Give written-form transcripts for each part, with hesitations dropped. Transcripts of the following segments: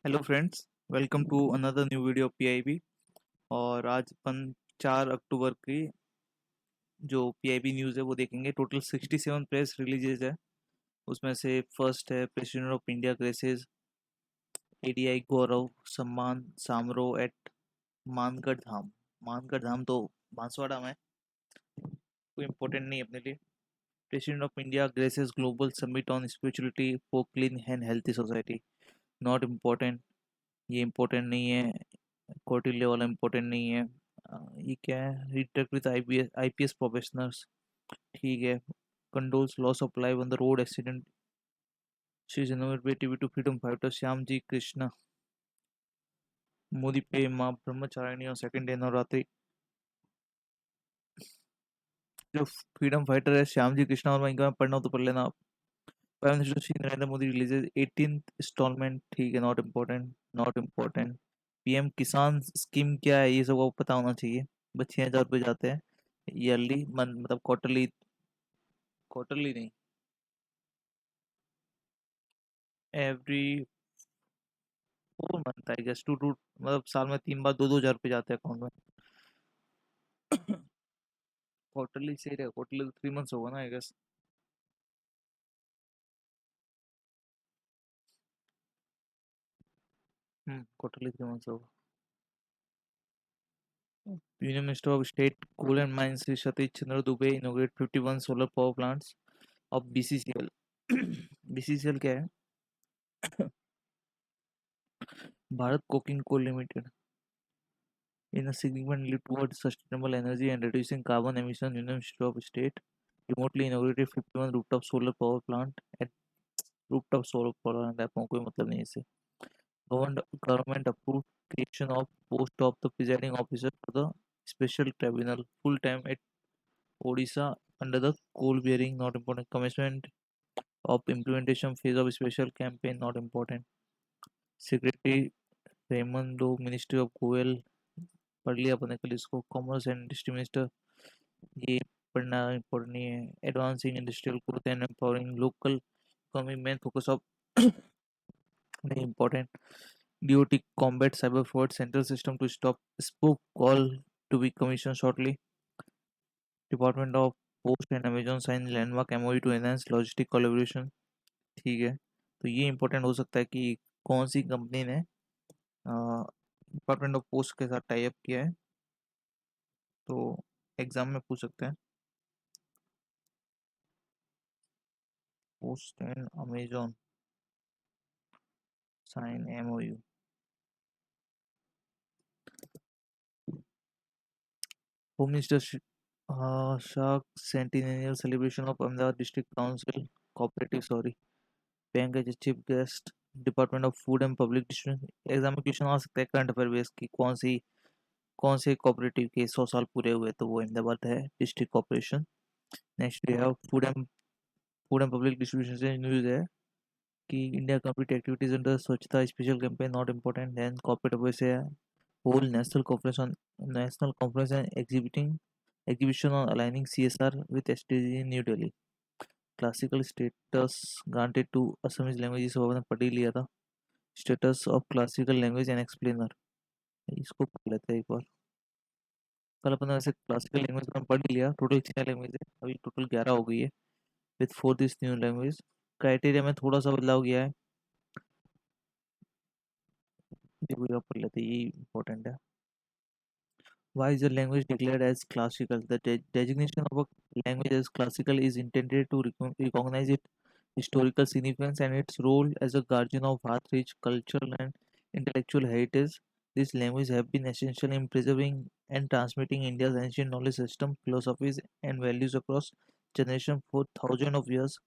Hello friends, welcome to another new video PIB. और आज अपन 4 अक्टूबर की जो पीआईबी न्यूज़ है वो देखेंगे। टोटल 67 प्रेस रिलीजेज है। उसमें से फर्स्ट है president of India graces Adi Gaurav Samman Samaroh at Mangarh Dham. Mangarh Dham तो बांसवाड़ा में है, कोई इम्पोर्टेंट नहीं अपने लिए। President of India graces global summit on spirituality for clean and healthy society. Not important, ये इम्पोर्टेंट नहीं है। क्वार्टरली वाला इम्पोर्टेंट नहीं है। ये क्या है? रिटेक्ट विद आईपीएस प्रोफेशनल्स, ठीक है। Condoles loss of life on the road accident, she is innovative to freedom fighter Shyam ji Krishna. Modi पे माँ ब्रह्मचारिणी और सेकंड डे नवरात्रि। जो फ्रीडम फाइटर है श्याम जी कृष्णा, और वहीं का पढ़ना हो तो पढ़ लेना आप। Prime minister Shri Narendra Modi releases 18th instalment, ठीक है, not important, not important. PM Kisan scheme क्या है ये सब आपको पता होना चाहिए। बस 6,000 रुपये जाते हैं ईयरली, मन मतलब क्वार्टरली, क्वार्टरली नहीं, every 4 month I guess, two two मतलब साल में 3 बार 2-2 हज़ार रुपये जाते हैं अकाउंट में। क्वार्टरली सही रहेगा, क्वार्टरली तो 3 मंथ्स होगा ना आई गेस। क्वार्टरली 3 मंथ्स होगा। Union minister of state coal and mines Shri Satish Chandra Dubey inaugurate 51 solar power plants of BCCL. BCCL क्या है? Bharat coking coal limited. In a significant leap towards sustainable energy and reducing carbon emission, Union Ministry of State remotely inaugurated 51 rooftop solar power plant at rooftop solar power plant app कोई मतलब नहीं है इससे। Government approved creation of post of the presiding officer for the special tribunal full time at Odisha under the coal bearing, not important. Commencement of implementation phase of special campaign, not important. Secretary Raimondo, Ministry of Goel, पढ़ लिया अपने कल इसको। Commerce and industry minister, ये पढ़ना important नहीं है। Advancing industrial growth and empowering local economy main focus of, नहीं important. DOT combat cyber fraud central system to stop spook call to be commissioned shortly. Department of Post and Amazon sign landmark MOU to enhance logistic collaboration, ठीक है। तो ये important हो सकता है कि कौन सी कंपनी ने डिपार्टमेंट ऑफ पोस्ट के साथ टाई अप किया है, तो एग्जाम में पूछ सकते हैं। Post and Amazon sign MOU। Home minister Shah centennial celebration of Ahmedabad district council cooperative, sorry, bank as chief guest. Department of food and public distribution. Exam में क्वेश्चन आ सकता है करंट अफेयर बेस की, कौन से कोऑपरेटिव के 100 साल पूरे हुए, तो वो अहमदाबाद है district corporation. Next we have food and public distribution से न्यूज़ है कि India complete activities under Swachhata special campaign, not important. Then corporate affair से hold national conference and exhibition on aligning CSR with SDG in New Delhi. Classical status granted to Assamese language, आपने पढ़ ही लिया था। Status of classical language and explainer, इसको पढ़ लेते हैं एक बार। कल अपन वैसे क्लासिकल लैंग्वेज में पढ़ ही लिया। टोटल 6 लैंग्वेज है, अभी टोटल 11 हो गई है with 4 this new language. Criteria में थोड़ा सा बदलाव किया है, देखो यहाँ पढ़ लेते हैं, ये इंपॉर्टेंट है। Why is a language declared as classical? The designation of a language as classical is intended to recognize its historical significance and its role as a guardian of vast-rich cultural and intellectual heritage. These languages have been essential in preserving and transmitting India's ancient knowledge system, philosophies, and values across generations for thousands of years.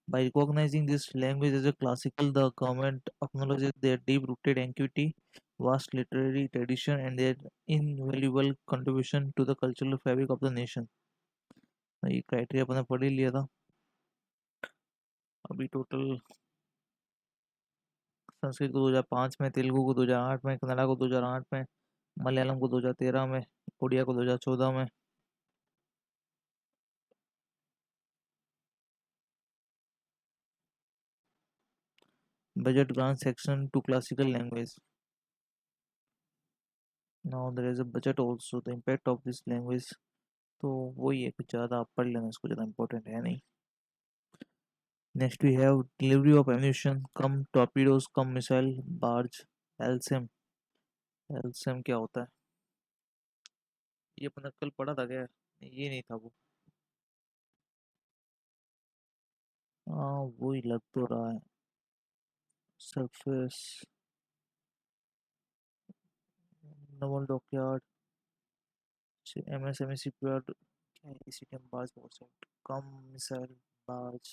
By recognizing this language as a classical, the government acknowledges their deep-rooted antiquity, vast literary tradition, and their invaluable contribution to the cultural fabric of the nation। ये criteria अपने पढ़ ही लिया था। अभी total Sanskrit को 2005 में, तेलुगु को 2008 में, कन्नड़ा को 2008 में, मलयालम को 2013 में, उड़िया को 2014 में। budget grant section to classical language. Now there is a budget also. The impact of this language. तो वही है, कुछ ज़्यादा आप पढ़ लेना, इसको ज़्यादा इम्पोर्टेंट है नहीं. Next we have delivery of ammunition, come torpedoes, come missile, barge, LSAM. LSAM क्या होता है? ये अपना कल पढ़ा था क्या? ये नहीं था वो. हाँ वही लग तो रहा है. Surface naval dockyard MSME shipyard क्या है? CTM barge port come missile barge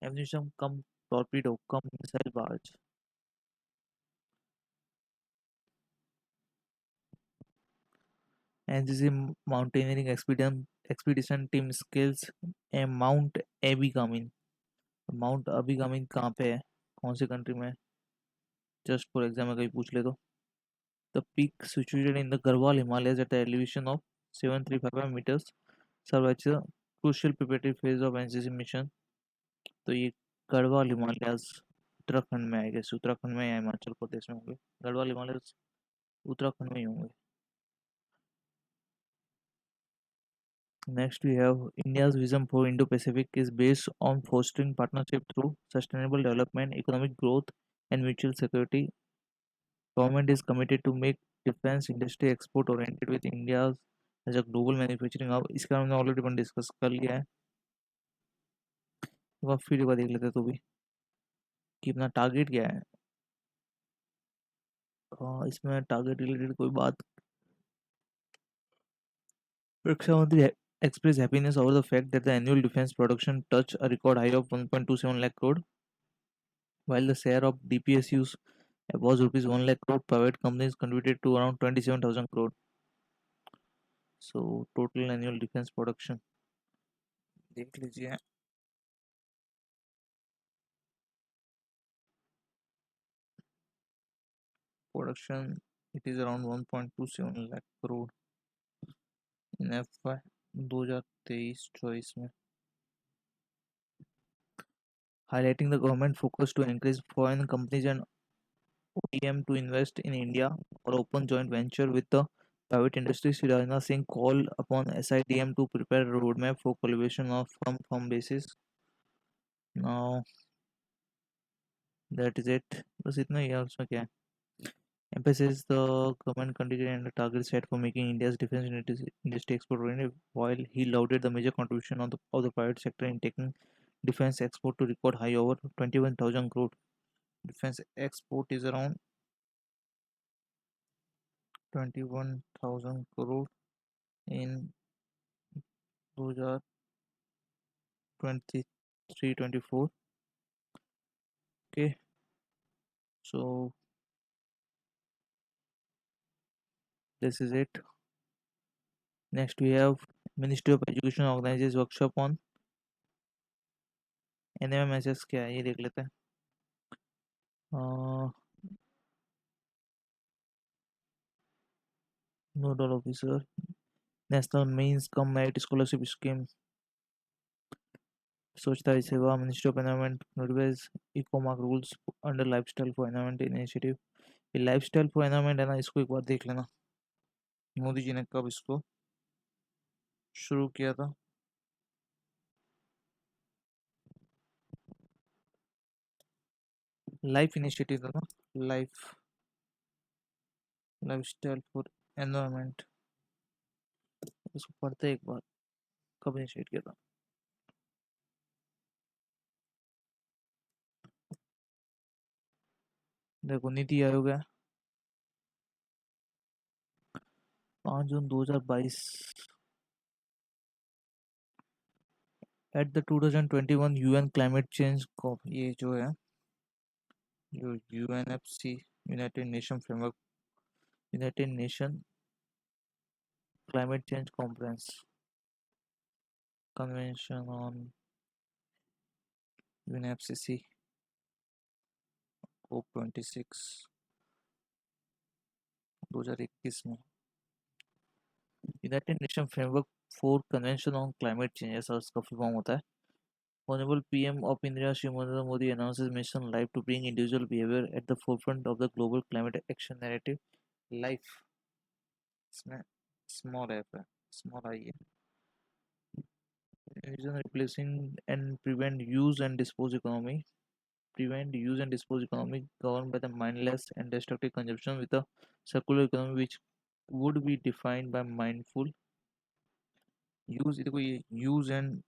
ammunition come torpedo come missile barge. NCC mountaineering expedition team skills a Mount Abigamin. Mount Abigamin कहाँ पे है, कौन सी कंट्री में? जस्ट फॉर एग्जाम्पल कहीं पूछ ले तो. The peak situated in the Garhwal Himalayas at the elevation of 735 meters serve as a crucial preparatory phase of NCC mission. तो ये गढ़वाल हिमालयस उत्तराखंड में आएगा. उत्तराखंड में या हिमाचल प्रदेश में होंगे. गढ़वाल हिमालयस उत्तराखंड में ही होंगे. Next, we have India's vision for Indo-Pacific is based on fostering partnership through sustainable development, economic growth, and mutual security. Government is committed to make defense industry export oriented with India as a global manufacturing hub. इसका हमने already अपन discuss कर लिया है. एक बार फिर एक बार देख लेते हैं तो भी कि अपना टारगेट क्या है. इसमें टारगेट रिलेटेड कोई बात. रक्षा मंत्री express happiness over the fact that the annual defense production touched a record high of 1.27 lakh crore, while the share of DPSUs was rupees 1 lakh crore. Private companies contributed to around 27,000 crore. So total annual defense production देख लीजिए. Production it is around 1.27 lakh crore in FY 2023-24 में, highlighting the government focus to encourage foreign companies and OEM to invest in India or open joint venture with the private industry. Sri Rajnath Singh called upon SIDM to prepare a roadmap for collaboration of firm basis. Now that is it. बस इतना ही है. उसमें क्या है? Emphasizes the government continued and the target set for making India's defense industry export oriented, while he lauded the major contribution of the private sector in taking defense export to record high over 21,000 crore. Defense export is around 21,000 crore in 2023-24. Okay, so this is it. Next we have Ministry of Education organizes workshop on NMMSS. क्या है ये देख लेते हैं. Nodal officer national means cum merit scholarship scheme Swachhata Hi Seva. Ministry of environment notifies ecomark rules under lifestyle for environment initiative. ये lifestyle for environment है ना, इसको एक बार देख लेना. मोदी जी ने कब इसको शुरू किया था? लाइफ इनिशिएटिव था ना. Lifestyle for environment. इसको पढ़ते एक बार कब इनिशिएट किया था. देखो नीति आयोग है 5 June 2022. At the 2021 UN climate change को, ये जो है जो UNFC united nation framework, united nation climate change conference convention on UNFCCC COP26 2021 में united nation framework for convention on climate change, ऐसा उसका फुल फॉर्म होता है. Honorable PM of India Shri Narendra Modi announces Mission Life to bring individual behavior at the forefront of the global climate action narrative. Life, इसमें small f है, small I है. Vision replacing and prevent use and dispose economy governed by the mindless and destructive consumption with a circular economy which would be defined by mindful use. देखो ये use and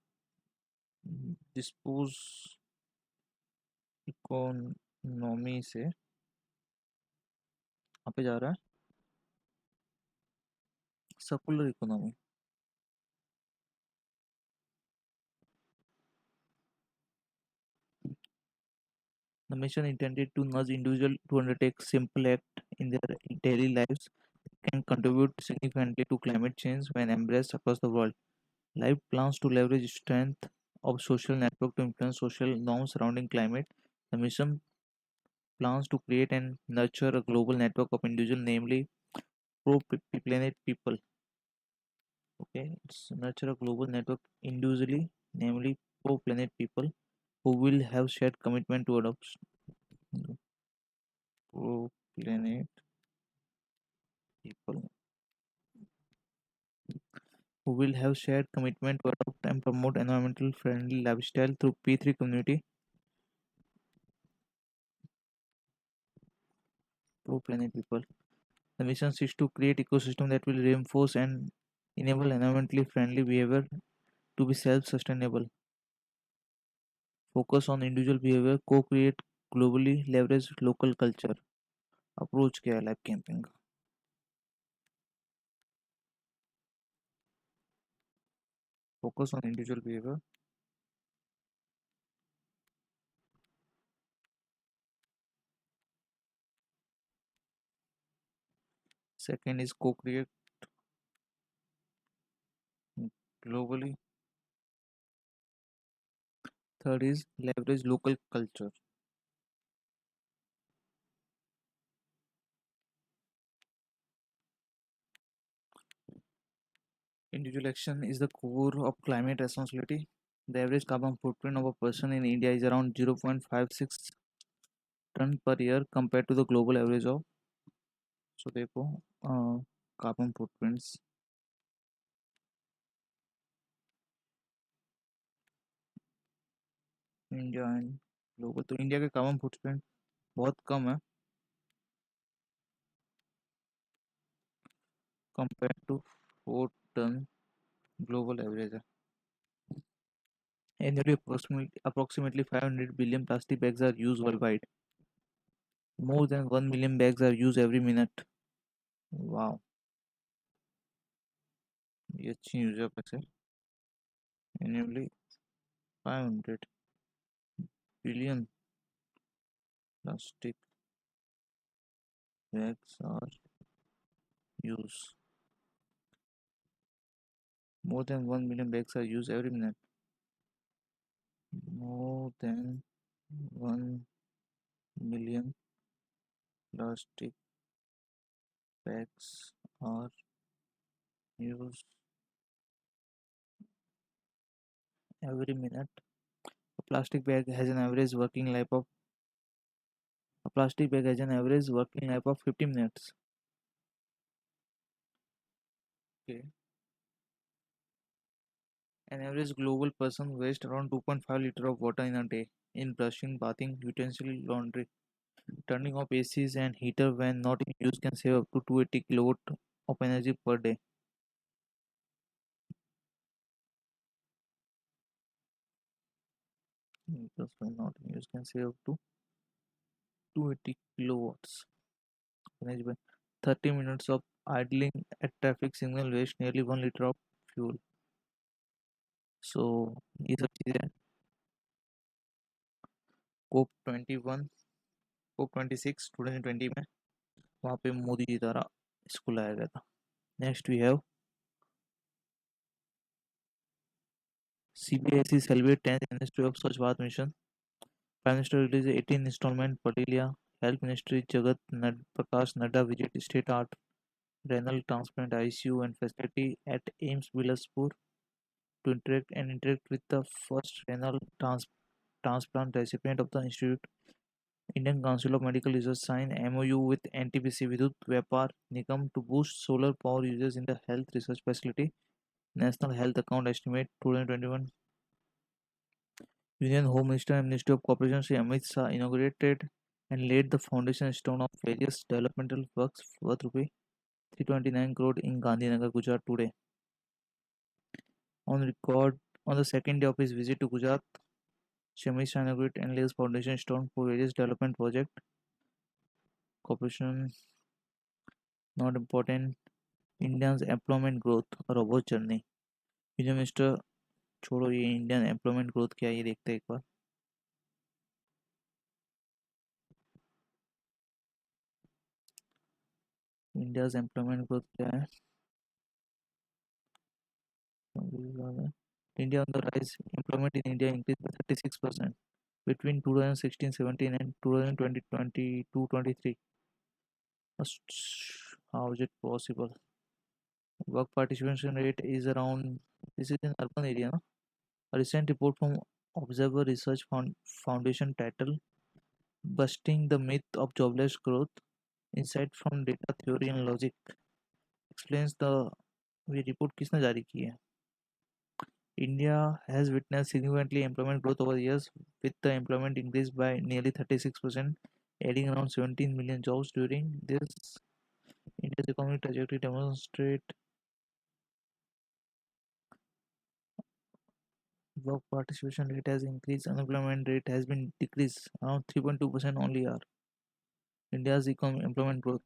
dispose economy से यहाँ पे जा रहा है circular economy. The mission intended to nudge individuals to undertake simple acts in their daily lives can contribute significantly to climate change when embraced across the world. Life plans to leverage strength of social network to influence social norms surrounding climate. The mission plans to create and nurture a global network of individuals, namely pro-planet people. Okay, it's nurture a global network individually, namely pro-planet people, who will have shared commitment to adopt pro-planet people, who will have shared commitment to adopt and promote environmental friendly lifestyle through P3 community. Pro-planet people. The mission seeks to create ecosystem that will reinforce and enable environmentally friendly behavior to be self-sustainable. Focus on individual behavior, co-create globally, leverage local culture. Approach क्या है life camping का? Focus on individual behaviour. Second is co-create globally. Third is leverage local culture. Individual action is the core of climate responsibility. The average carbon footprint of a person in India is around 0.56 ton per year compared to the global average of. So देखो carbon footprints India and global. तो India के carbon footprint बहुत कम है compare to 4 ton global average है. Annually, approximately 500 billion plastic bags are used worldwide. More than 1 million bags are used every minute. Wow, ये अच्छी news है वैसे. Annually, 500 billion plastic bags are used. More than 1 million bags are used every minute. More than 1 million plastic bags are used every minute. A plastic bag has an average working life of a plastic bag has an average working life of 50 minutes. Okay. An average global person wastes around 2.5 liters of water in a day in brushing, bathing, utensil, laundry. Turning off ACs and heater when not in use can save up to 280 kilowatt of energy per day. Heaters when not in use can save up to 280 kilowatts of energy by 30 minutes of idling at traffic signal waste nearly 1 liter of fuel. So ये सब चीज़ें COP21 COP26 2020 में वहाँ पे मोदी जी द्वारा इसको लाया गया था. Next we have CBSE celebrate 10th anniversary of Swachh Bharat Mission. Prime Minister released 18 installment Patelia. Health Ministry Prakash Nadda visit state art renal transplant ICU and facility at AIMS Bilaspur. to interact with the first renal transplant recipient of the institute. Indian Council of Medical Research signed MOU with NTPC Vidyut Vyapar Nigam to boost solar power users in the health research facility. National Health Account Estimate 2021. Union Home Minister and Ministry of Cooperation Shri Amit Shah inaugurated and laid the foundation stone of various developmental works worth rupee 329 crore in Gandhinagar, Gujarat today. On record, on the second day of his visit to Gujarat, Shri Amit Shah inaugurated and laid the foundation stone for various development projects. Cooperation not important. India's employment growth और robust journey. Union Minister छोड़ो ये Indian employment growth क्या है ये देखते हैं एक बार. India's employment growth क्या है. India on the rise. Employment in India increased by 36% between 2016-17 and 2020-22-23. How is it possible? Work participation rate is around. This is in urban area. No? A recent report from Observer Research Foundation titled "Busting the Myth of Jobless Growth: Insight from Data Theory and Logic" explains the. ये report किसने जारी की है. India has witnessed significantly employment growth over the years, with the employment increased by nearly 36%, adding around 17 million jobs during this. India's economic trajectory demonstrate work participation rate has increased, unemployment rate has been decreased around 3.2% only are. India's economic employment growth.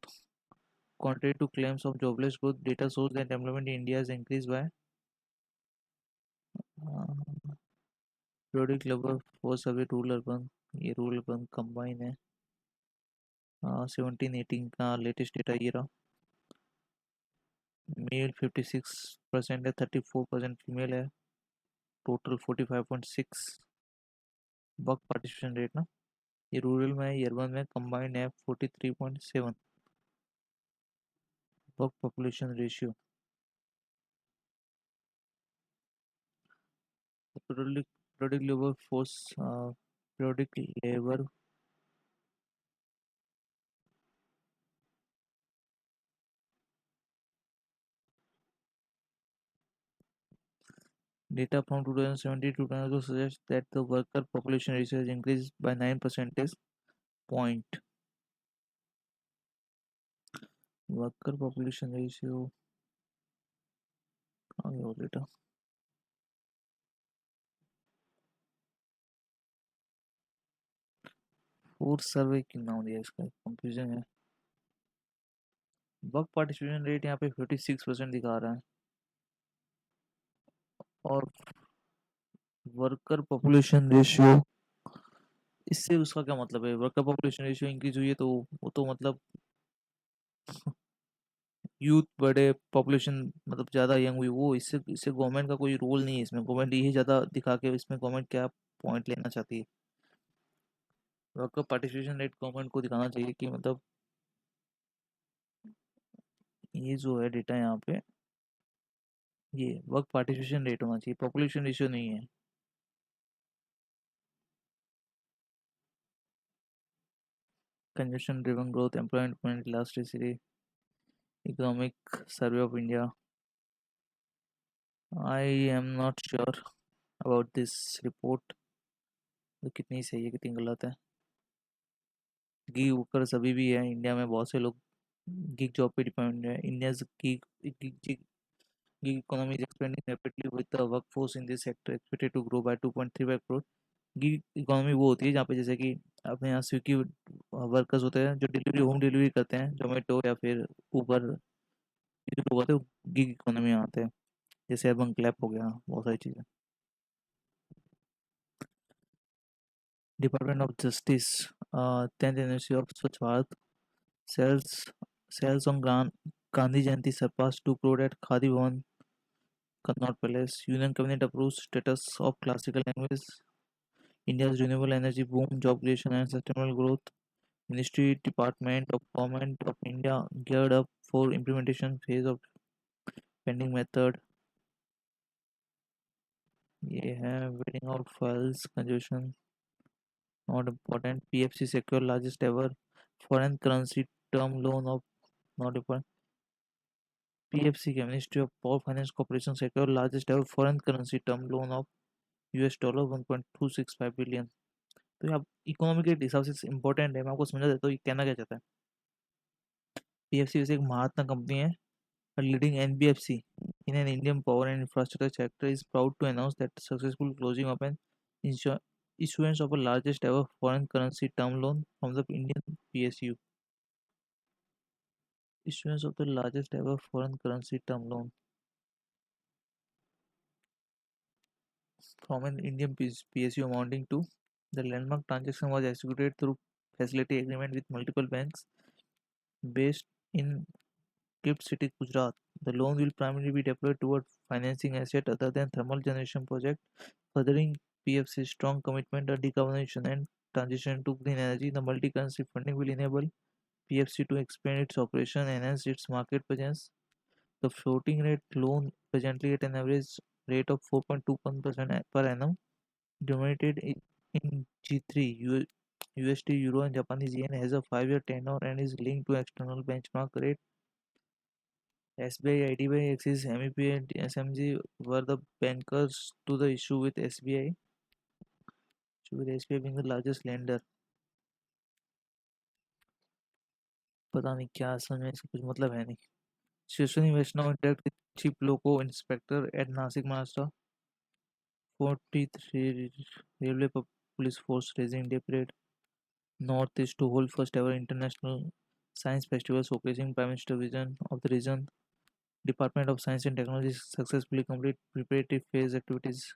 Contrary to claims of jobless growth, data shows that employment in India has increased by periodic labor force survey rural urban. ये rural urban combine है. 17-18 का latest data ये रहा. Mail 56% है, 34% female है, total 45.6. Work participation rate ना, ये rural में है, अर्बन में कंबाइंड है 43.7. Work population ratio. periodic labor force periodic labor data from 2017 to 2022 suggests that the worker population ratio has increased by 9 percentage point. Worker population ratio data. Force survey क्यों नाम दिया इसका, confusion है. Work participation rate यहाँ पे 56% दिखा रहा है और वर्कर पॉपुलेशन रेशियो, इससे उसका क्या मतलब है. वर्कर पॉपुलेशन रेशियो इंक्रीज हुई है तो वो तो मतलब यूथ बड़े पॉपुलेशन मतलब ज़्यादा यंग हुई, वो इससे इससे गवर्नमेंट का कोई रोल नहीं है इसमें. गवर्नमेंट यही ज़्यादा दिखा के इसमें गवर्नमेंट क्या पॉइंट लेना चाहती है. वर्कर पार्टिसिपेशन रेट गवर्नमेंट को दिखाना चाहिए कि मतलब ये जो है डेटा यहाँ पे, ये वर्क पार्टिसिपेशन रेट होना चाहिए, पॉपुलेशन रेशियो नहीं है. Consumption driven growth, employment elasticity, economic survey of India. I am not sure about this report, तो कितनी सही है कितनी गलत है. गिग वर्कर्स अभी भी है इंडिया में, बहुत से लोग गिग जॉब पे डिपेंड है. India's gig gig economy is expanding rapidly with the workforce in this sector expected to grow by 2.35 crore. Gig economy वो होती है जहाँ पे जैसे कि अपने यहाँ स्विगी वर्कर्स होते हैं जो डिलीवरी होम डिलीवरी करते हैं, जोमेटो या फिर ऊबर, ये जो लोग होते हैं गिग इकोनॉमी में आते हैं. जैसे अर्बन क्लैप हो गया, बहुत सारी चीज़ें. Department of justice 10th anniversary of Swachh Bharat. Sales sales on Gandhi Jayanti surpassed 2 crore at Khadi Bhavan Connaught Palace. Union Cabinet approves status of classical language. India's renewable energy boom, job creation and sustainable growth. Ministry Department of Government of India geared up for implementation phase of pending method. ये है waiting out files congestion, not important. PFC secure largest ever foreign currency term loan of, not important. PFC के Ministry of Power Finance Corporation secure largest ever foreign currency term loan of US dollar 1.265 billion. तो ये आप economy के हिसाब से important है, मैं आपको समझा देता हूँ ये कहना क्या चाहता है. पीएफसी वैसे एक महारत्न कंपनी है, a leading NBFC in an Indian power and infrastructure sector, is proud to announce that successful closing of an insu- issuance of a largest ever foreign currency term loan from the Indian PSU. Issuance of the largest ever foreign currency term loan from an Indian PSU amounting to, the landmark transaction was executed through facility agreement with multiple banks based in Gift City, Gujarat. The loan will primarily be deployed toward financing assets other than thermal generation projects, furthering PFC's strong commitment to decarbonization and transition to green energy. The multi-currency funding will enable PFC to expand its operation, enhance its market presence. The floating rate loan, presently at an average rate of 4.21% per annum, denominated in G3, USD, Euro, and Japanese yen, has a 5-year tenure and is linked to external benchmark rate. SBI, IDBI, Axis, MEP, and SMG were the bankers to the issue with SBI. With SBI being the largest lender. पता नहीं क्या असल में इसका कुछ मतलब है नहीं. Shivsani Vaishnav attacked the chief loco inspector at Nasik Maharashtra. 43 railway police force raising day parade. Northeast to hold first ever international science festival showcasing Prime Minister vision of the region. Department of Science and Technology successfully complete preparatory phase activities.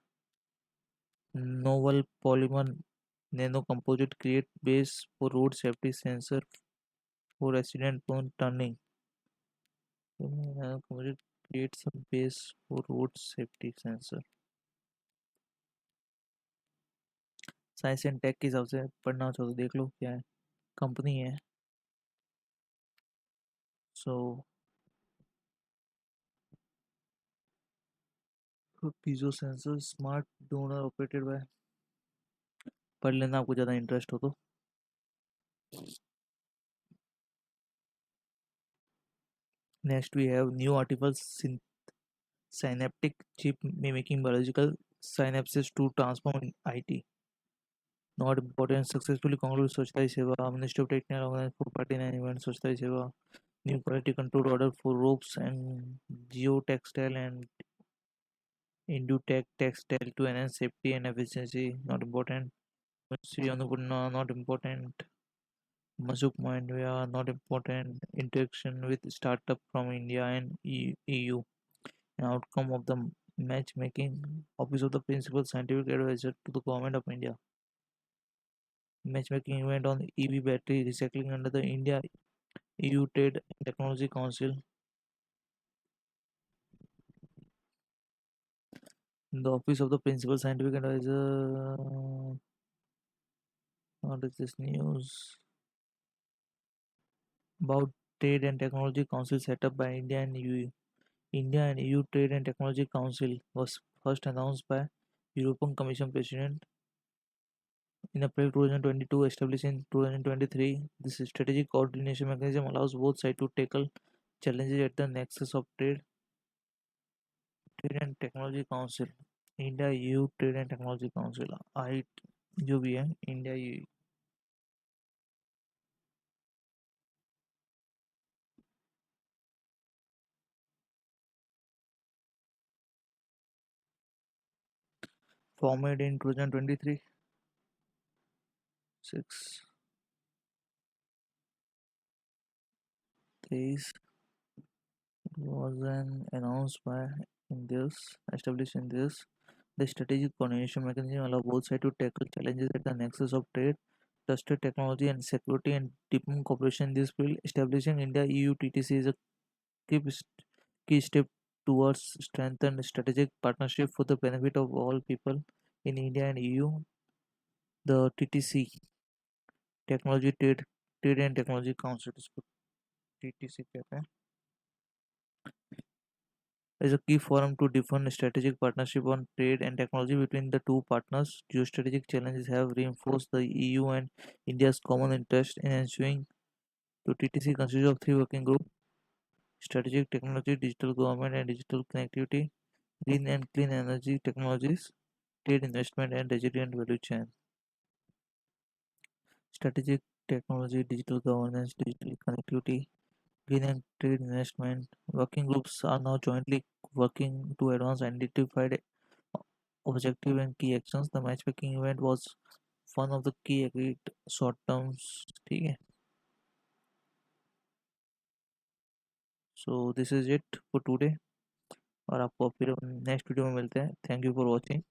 Novel polymer nanocomposite create base for road safety sensor for accident prone turning. Nanocomposite creates a base for road safety sensor. Science and tech के हिसाब से पढ़ना हो तो देख लो क्या है, company है. So piezo sensor smart donor operated by, पढ़ लेना आपको ज़्यादा इंटरेस्ट हो तो. Next we have new article synaptic chip mimicking biological synapses to transform IT. Not important. Successfully concluded Swachhta Hi Seva. Ministry of Technical organized for party and event Swachhta Hi Seva. New quality control order for ropes and geotextile and Indutech textile to enhance safety and efficiency. Not important. Sri Annapurna. Not important. Masuk Mandviya. Not important. Interaction with startup from India and EU. An outcome of the matchmaking. Office of the Principal Scientific Advisor to the Government of India. Matchmaking event on EV battery recycling under the India EU Trade and Technology Council. The Office of the Principal Scientific Advisor. What is this news? About Trade and Technology Council set up by India and EU. India and EU Trade and Technology Council was first announced by European Commission President in April 2022, established in 2023. This strategic coordination mechanism allows both sides to tackle challenges at the nexus of trade and technology council. India EU trade and technology council आई, जो भी है India EU. formed in 2023. 6 days was an announced by in this established in this. The strategic coordination mechanism allow both sides to tackle challenges at the nexus of trade, trusted technology and security and deepen cooperation in this field. Establishing India EU TTC is a key, key step towards strengthened strategic partnership for the benefit of all people in India and EU. The TTC technology trade and technology council, इसको TTC कहते हैं. is a key forum to define strategic partnership on trade and technology between the two partners. Geostrategic challenges have reinforced the EU and India's common interest in ensuring the TTC consists of three working groups: strategic technology, digital government, and digital connectivity, green and clean energy technologies, trade investment, and resilient value chain. Strategic technology, digital governance, digital connectivity, green and trade investment. Working groups are now jointly working to advance identified objective and key actions. The matchmaking event was one of the key agreed short terms. ठीक है. So this is it for today. और आपको फिर next video में मिलते हैं. Thank you for watching.